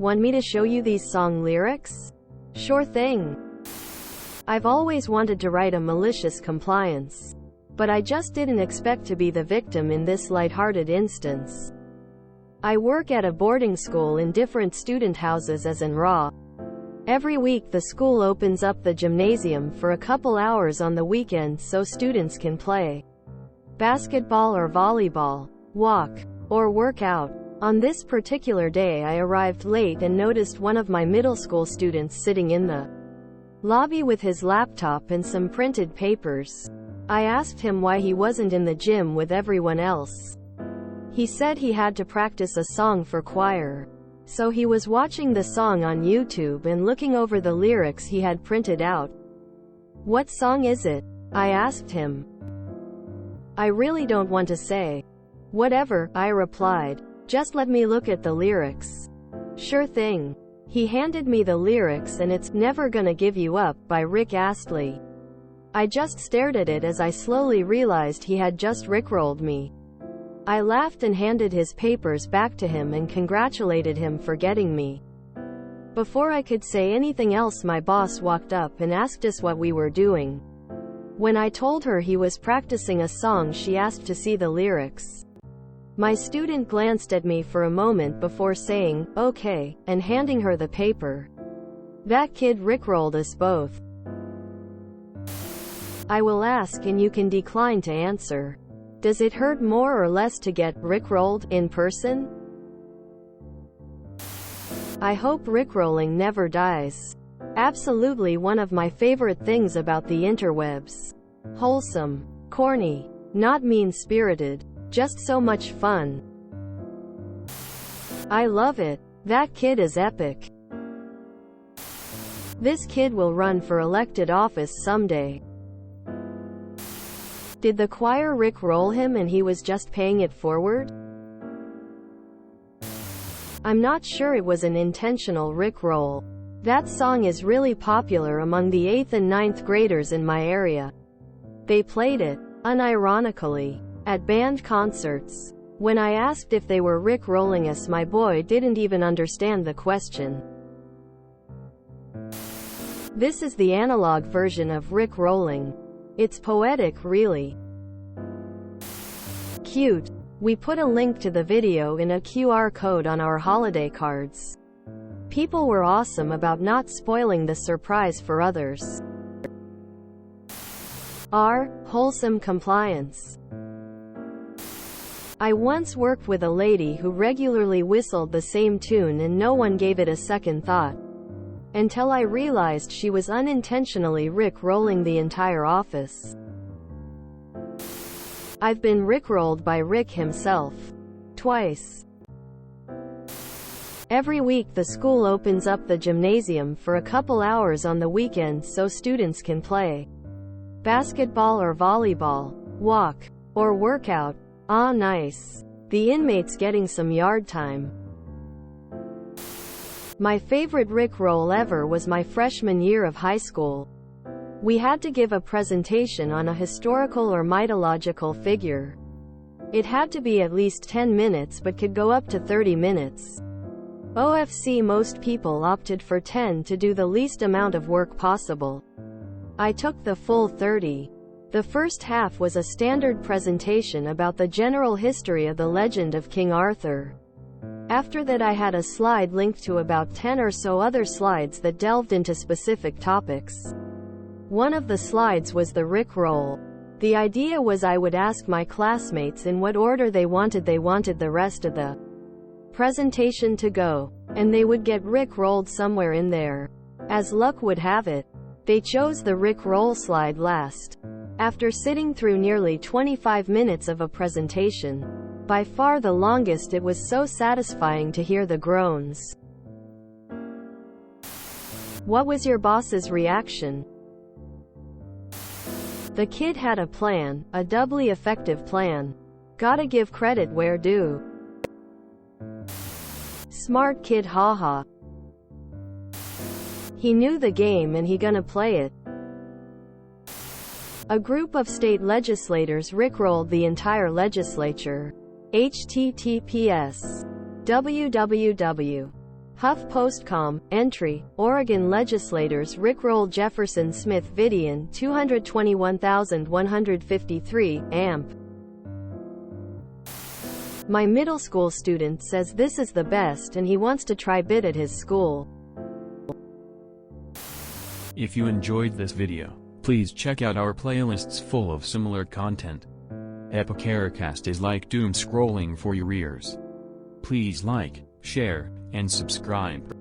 Want me to show you these song lyrics? Sure thing. I've always wanted to write a malicious compliance. But I just didn't expect to be the victim in this lighthearted instance. I work at a boarding school in different student houses as an RA. Every week the school opens up the gymnasium for a couple hours on the weekend so students can play basketball or volleyball, walk, or work out. On this particular day I arrived late and noticed one of my middle school students sitting in the lobby with his laptop and some printed papers. I asked him why he wasn't in the gym with everyone else. He said he had to practice a song for choir. So he was watching the song on YouTube and looking over the lyrics he had printed out. What song is it? I asked him. I really don't want to say. Whatever, I replied. Just let me look at the lyrics. Sure thing. He handed me the lyrics and it's "Never Gonna Give You Up" by Rick Astley. I just stared at it as I slowly realized he had just rickrolled me. I laughed and handed his papers back to him and congratulated him for getting me. Before I could say anything else, my boss walked up and asked us what we were doing. When I told her he was practicing a song, she asked to see the lyrics. My student glanced at me for a moment before saying, "Okay," and handing her the paper. That kid rickrolled us both. I will ask and you can decline to answer. Does it hurt more or less to get rickrolled in person? I hope rickrolling never dies. Absolutely one of my favorite things about the interwebs. Wholesome. Corny. Not mean-spirited. Just so much fun. I love it. That kid is epic. This kid will run for elected office someday. Did the choir rickroll him and he was just paying it forward? I'm not sure it was an intentional rickroll. That song is really popular among the 8th and 9th graders in my area. They played it, unironically, at band concerts. When I asked if they were rickrolling us, my boy didn't even understand the question. This is the analog version of rickrolling. It's poetic, really. Cute. We put a link to the video in a QR code on our holiday cards. People were awesome about not spoiling the surprise for others. R. Wholesome compliance. I once worked with a lady who regularly whistled the same tune and no one gave it a second thought. Until I realized she was unintentionally rick-rolling the entire office. I've been rickrolled by Rick himself. Twice. Every week the school opens up the gymnasium for a couple hours on the weekend so students can play basketball or volleyball, walk, or work out. Ah, nice. The inmates getting some yard time. My favorite rickroll ever was my freshman year of high school. We had to give a presentation on a historical or mythological figure. It had to be at least 10 minutes but could go up to 30 minutes. OFC most people opted for 10 to do the least amount of work possible. I took the full 30. The first half was a standard presentation about the general history of the legend of King Arthur. After that I had a slide linked to about 10 or so other slides that delved into specific topics. One of the slides was the rickroll. The idea was I would ask my classmates in what order they wanted the rest of the presentation to go, and they would get rickrolled somewhere in there. As luck would have it, they chose the rickroll slide last. After sitting through nearly 25 minutes of a presentation, by far the longest, it was so satisfying to hear the groans. What was your boss's reaction? The kid had a plan, a doubly effective plan. Gotta give credit where due. Smart kid, haha. He knew the game and he gonna play it. A group of state legislators rickrolled the entire legislature. https://www. HuffPostCom, entry, Oregon legislators rickroll Jefferson Smith Vidian 221,153, amp. My middle school student says this is the best and he wants to try bit at his school. If you enjoyed this video, please check out our playlists full of similar content. Epicaricast is like doom scrolling for your ears. Please like, share, and subscribe.